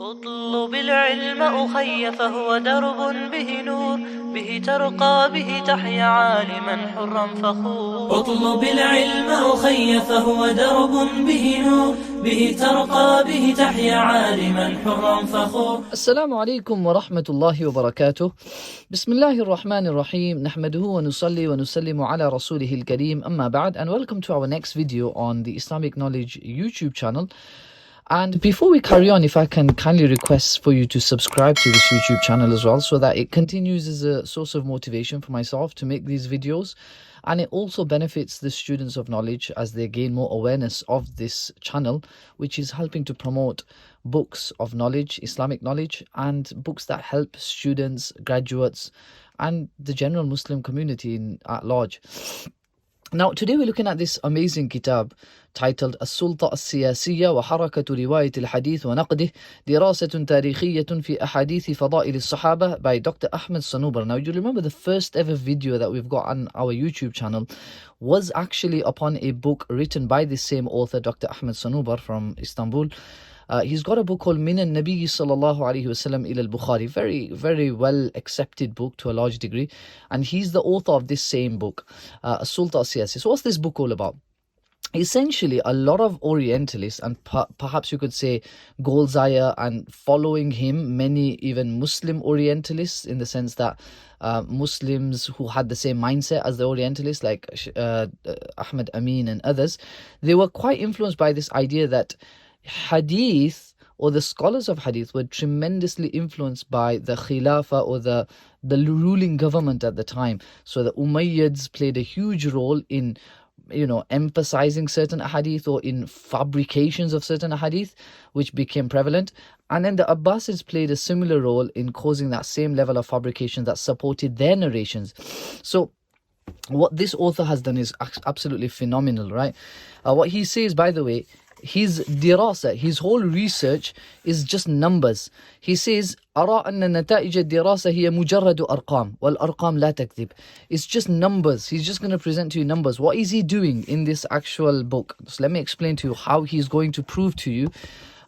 اطلب العلم أخي فهو درب به نور به ترقى به تحيا عالما حرا فخور. اطلب العلم أخي فهو درب به نور به ترقى به تحيا عالما حرا فخور. السلام عليكم ورحمة الله وبركاته. بسم الله الرحمن الرحيم. نحمده ونصلي ونسلم على رسوله الكريم. أما بعد, and welcome to our next video on the Islamic Knowledge YouTube channel. And before we carry on, if I can kindly request for you to subscribe to this YouTube channel as well, so that it continues as a source of motivation for myself to make these videos, and it also benefits the students of knowledge as they gain more awareness of this channel, which is helping to promote books of knowledge, Islamic knowledge, and books that help students, graduates, and the general Muslim community at large. Now, today we're looking at this amazing kitab titled Al-Sultah al-Siyasiyyah wa Harakatu Riwayah al-Hadith wa Naqdih Dirasatun Tarikhiyatun fi Ahadith Fadail al-Sahaba by Dr. Ahmad Snobar. Now, you remember the first ever video that we've got on our YouTube channel was actually upon a book written by the same author, Dr. Ahmad Snobar from Istanbul. He's got a book called Min al-Nabi sallallahu alayhi wasallam ila al-Bukhari. Very, very well accepted book to a large degree. And he's the author of this same book, Sultah al-Siyasiyyah. So what's this book all about? Essentially, a lot of Orientalists, and perhaps you could say Golzaya, and following him, many even Muslim Orientalists, in the sense that Muslims who had the same mindset as the Orientalists, like Ahmad Amin and others, they were quite influenced by this idea that Hadith, or the scholars of Hadith, were tremendously influenced by the Khilafah, or the ruling government at the time. So the Umayyads played a huge role in, emphasizing certain hadith, or in fabrications of certain hadith, which became prevalent. And then the Abbasids played a similar role in causing that same level of fabrication that supported their narrations. So what this author has done is absolutely phenomenal, right? What he says, by the way, his dirasa, his whole research is just numbers. He says, أرى أن نتائج الدراسة هي مجرد أرقام والأرقام لا تكذب. It's just numbers. He's just going to present to you numbers. What is he doing in this actual book? So let me explain to you how he's going to prove to you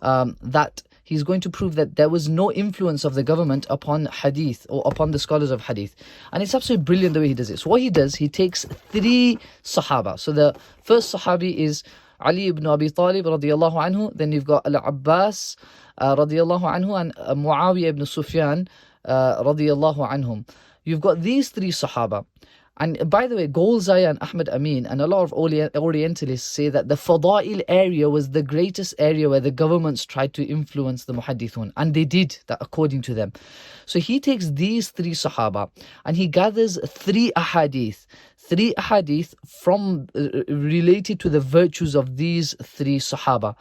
that he's going to prove that there was no influence of the government upon hadith, or upon the scholars of hadith. And it's absolutely brilliant the way he does it. So what he does, he takes 3 Sahaba. So the first Sahabi is Ali ibn Abi Talib radiyallahu anhu. Then you've got Al-Abbas radiyallahu anhu, and Muawiyah ibn Sufyan radiyallahu anhum. You've got these 3 Sahaba. And by the way, Golzaya and Ahmad Amin and a lot of Orientalists say that the Fadail area was the greatest area where the governments tried to influence the Muhaddithun. And they did that according to them. So he takes these 3 Sahaba and he gathers 3 ahadith. 3 ahadith from related to the virtues of these 3 Sahaba.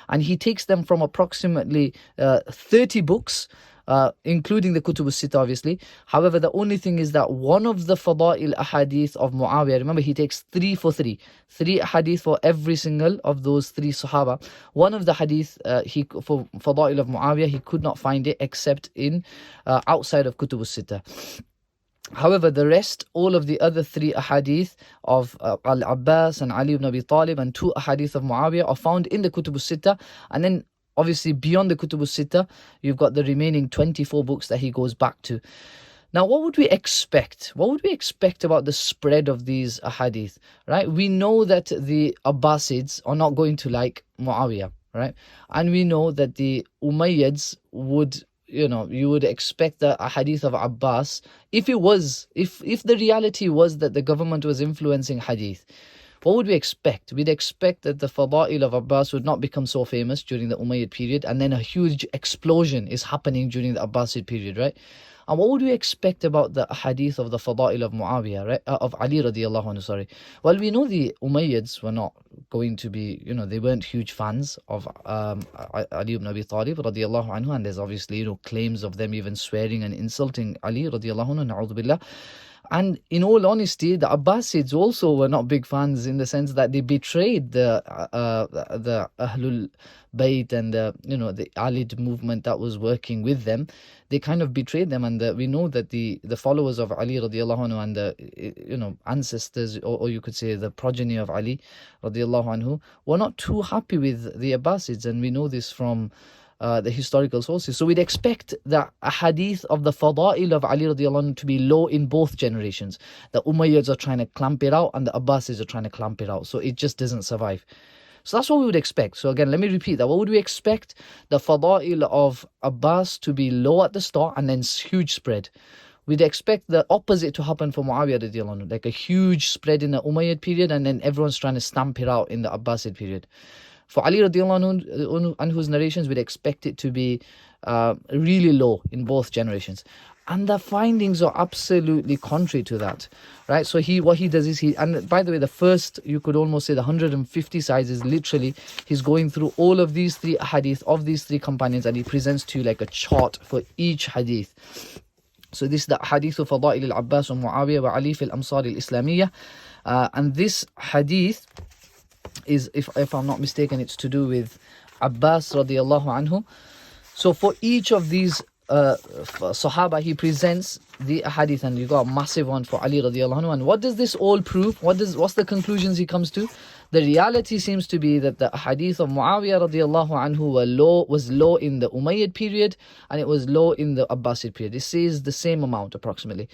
And he takes them from approximately 30 books, including the Kutub al-Sitta, obviously. However, the only thing is that one of the Fadail ahadith of Muawiyah, remember, he takes 3 for 3 ahadith for every single of those 3 Sahaba. One of the hadith for Fadail of Muawiyah, he could not find it except in outside of Kutub al-Sitta. However, the rest, all of the other 3 ahadith of Al-Abbas and Ali ibn Abi Talib, and 2 ahadith of Muawiyah are found in the Kutub al-Sitta. And then obviously beyond the Kutub al-Sitta, you've got the remaining 24 books that he goes back to. Now, what would we expect? What would we expect about the spread of these ahadith, right? We know that the Abbasids are not going to like Muawiyah, right? And we know that the Umayyads would, you would expect the hadith of Abbas, if the reality was that the government was influencing hadith, what would we expect? We'd expect that the Fadail of Abbas would not become so famous during the Umayyad period, and then a huge explosion is happening during the Abbasid period, right? And what would we expect about the hadith of the Fadail of Muawiyah, right? Of Ali radiyallahu anhu, sorry. Well, we know the Umayyads were not going to be, they weren't huge fans of Ali ibn Abi Talib radiyallahu anhu, and there's obviously, claims of them even swearing and insulting Ali radiyallahu anhu, na'udhu billah. And in all honesty, the Abbasids also were not big fans, in the sense that they betrayed the Ahlul Bayt and the Alid movement that was working with them. They kind of betrayed them, and we know that the followers of Ali radiallahu anhu and the ancestors, or you could say the progeny of Ali radiallahu anhu, were not too happy with the Abbasids, and we know this from the historical sources. So we'd expect the hadith of the fada'il of Ali radiallahu anhu to be low in both generations. The Umayyads are trying to clamp it out and the Abbasids are trying to clamp it out. So it just doesn't survive. So that's what we would expect. So again, let me repeat that. What would we expect? The fada'il of Abbas to be low at the start and then huge spread. We'd expect the opposite to happen for Muawiyah radiallahu anhu, like a huge spread in the Umayyad period and then everyone's trying to stamp it out in the Abbasid period. For Ali radiallahu anhu's narrations, we'd expect it to be really low in both generations. And the findings are absolutely contrary to that, right? So what he does is and by the way, the first, you could almost say the 150 sides is literally, he's going through all of these three hadith of these three companions and he presents to you like a chart for each hadith. So this is the hadith of Fada'il al-Abbas wa Muawiyah wa Ali fil Amsar al-Islamiyyah. And this hadith is, if I'm not mistaken, it's to do with Abbas radiallahu anhu. So for each of these Sahaba, he presents the hadith, and you got a massive one for Ali radiallahu anhu. And what does this all prove? What's the conclusions he comes to? The reality seems to be that the hadith of Muawiyah radiallahu anhu was low in the Umayyad period, and it was low in the Abbasid period. It says the same amount approximately.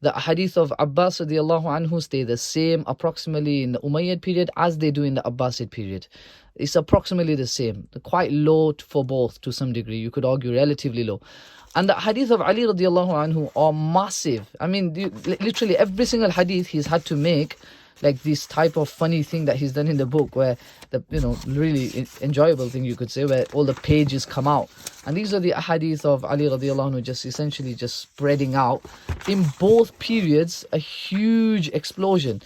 The hadith of Abbas radiallahu anhu stay the same approximately in the Umayyad period as they do in the Abbasid period. It's approximately the same. They're quite low for both to some degree. You could argue relatively low. And the hadith of Ali radiallahu anhu are massive. I mean, literally every single hadith he's had to make like this type of funny thing that he's done in the book, where the really enjoyable thing you could say, where all the pages come out. And these are the hadith of Ali radiallahu anhu just essentially just spreading out in both periods, a huge explosion.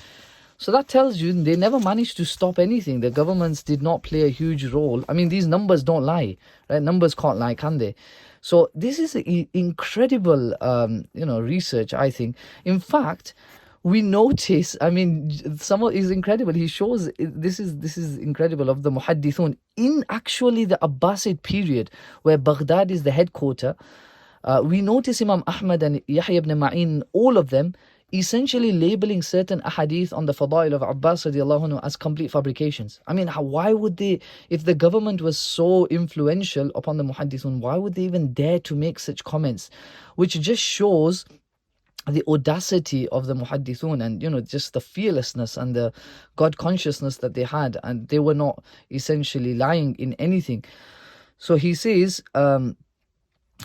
So that tells you they never managed to stop anything. The governments did not play a huge role. I mean, these numbers don't lie, right? Numbers can't lie, can they? So this is incredible, research, I think. In fact, we notice, I mean, someone is incredible. He shows, this is incredible, of the Muhaddithun. In actually the Abbasid period, where Baghdad is the headquarter, we notice Imam Ahmad and Yahya ibn Ma'in, all of them, essentially labeling certain ahadith on the fadail of Abbas radiallahu anhu as complete fabrications. I mean, why would they, if the government was so influential upon the Muhaddithun, why would they even dare to make such comments? Which just shows the audacity of the Muhaddithun and, just the fearlessness and the God consciousness that they had. And they were not essentially lying in anything. So he says,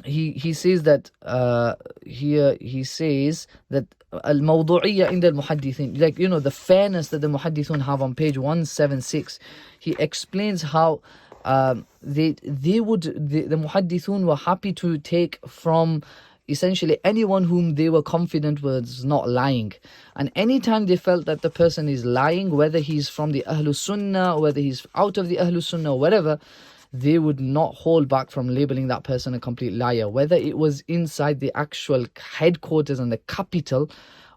he says that here he says that al-mawdu'iyya in the muhaddithin, like the fairness that the muhaddithun have on page 176. He explains how the muhaddithun were happy to take from essentially anyone whom they were confident was not lying, and anytime they felt that the person is lying, whether he's from the Ahlus Sunnah or whether he's out of the Ahlus Sunnah or whatever, they would not hold back from labeling that person a complete liar, whether it was inside the actual headquarters and the capital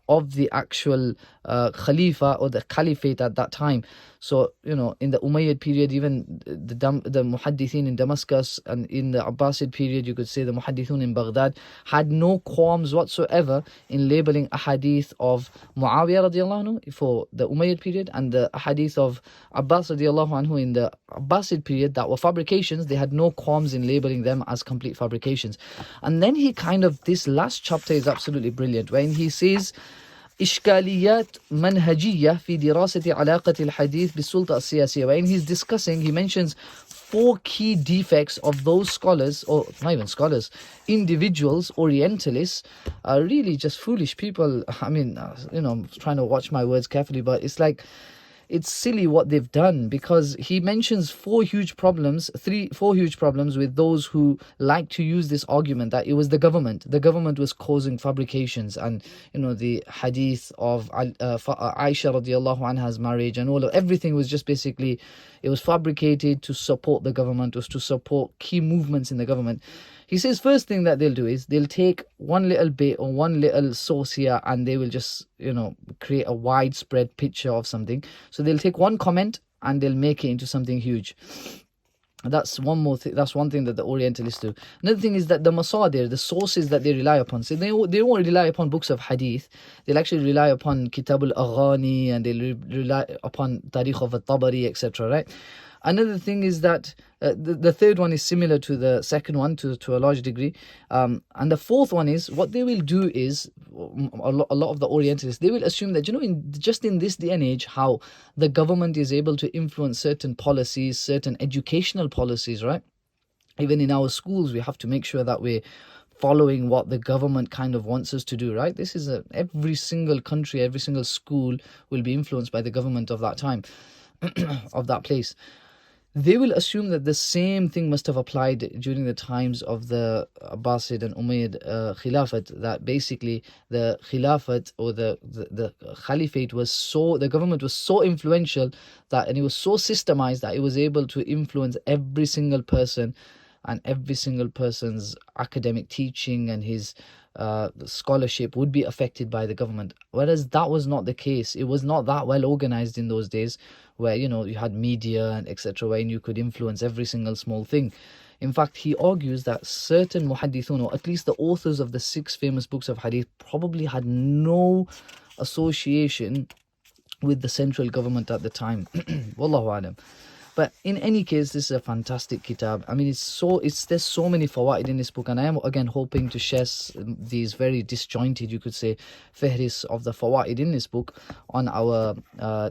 of the actual Khalifa or the Caliphate at that time. So, in the Umayyad period, even the Muhaddithin in Damascus, and in the Abbasid period, you could say the Muhaddithun in Baghdad had no qualms whatsoever in labeling a hadith of Muawiyah radiallahu anhu for the Umayyad period, and the hadith of Abbas radiallahu anhu in the Abbasid period that were fabrications. They had no qualms in labeling them as complete fabrications. And then this last chapter is absolutely brilliant, when he says, إشكاليات منهجية في دراسة علاقة الحديث بالسلطة السياسية. When he's discussing, he mentions 4 key defects of those scholars, or not even scholars, individuals, Orientalists, are really just foolish people. I mean, I'm trying to watch my words carefully, but it's silly what they've done, because he mentions 4 huge problems with those who like to use this argument that it was the government was causing fabrications, and the hadith of Aisha radiallahu anha's marriage and everything was just basically, it was fabricated to support the government, was to support key movements in the government. He says first thing that they'll do is they'll take one little bit or one little source here, and they will just, create a widespread picture of something. So they'll take one comment and they'll make it into something huge. That's one thing that the Orientalists do. Another thing is that the masadir, the sources that they rely upon, so they won't rely upon books of hadith. They'll actually rely upon Kitab al-Aghani, and they'll rely upon Tarikh of al-Tabari, etc., right? Another thing is that the third one is similar to the second one to a large degree. And the fourth one is, what they will do is, a lot of the Orientalists, they will assume that, just in this day and age, how the government is able to influence certain policies, certain educational policies, right? Even in our schools, we have to make sure that we're following what the government kind of wants us to do, right? This is every single country, every single school will be influenced by the government of that time, of that place. They will assume that the same thing must have applied during the times of the Abbasid and Umayyad Khilafat, that basically the Khilafat or the Caliphate was the government was so influential that, and it was so systemized that it was able to influence every single person, and every single person's academic teaching and his scholarship would be affected by the government. Whereas that was not the case. It was not that well organized in those days, where you had media and etc., where you could influence every single small thing. In fact, he argues that certain muhaddithun, or at least the authors of the 6 famous books of hadith, probably had no association with the central government at the time. Wallahu alam. But in any case, this is a fantastic kitab. I mean, there's so many fawaid in this book, and I am again hoping to share these very disjointed, you could say, fihris of the fawaid in this book on our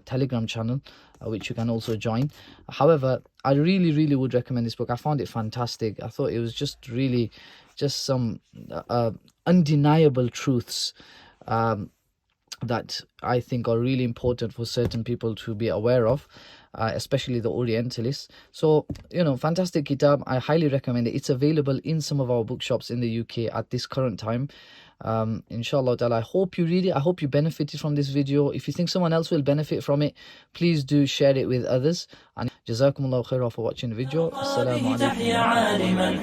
Telegram channel, which you can also join. However, I really would recommend this book. I found it fantastic. I thought it was just some undeniable truths that I think are really important for certain people to be aware of, especially the Orientalists. So, fantastic kitab. I highly recommend it. It's available in some of our bookshops in the UK at this current time. Inshallah ta'ala, I hope you read it. I hope you benefited from this video. If you think someone else will benefit from it, please do share it with others. And Jazakumullahu khairan for watching the video. Assalamu alaikum.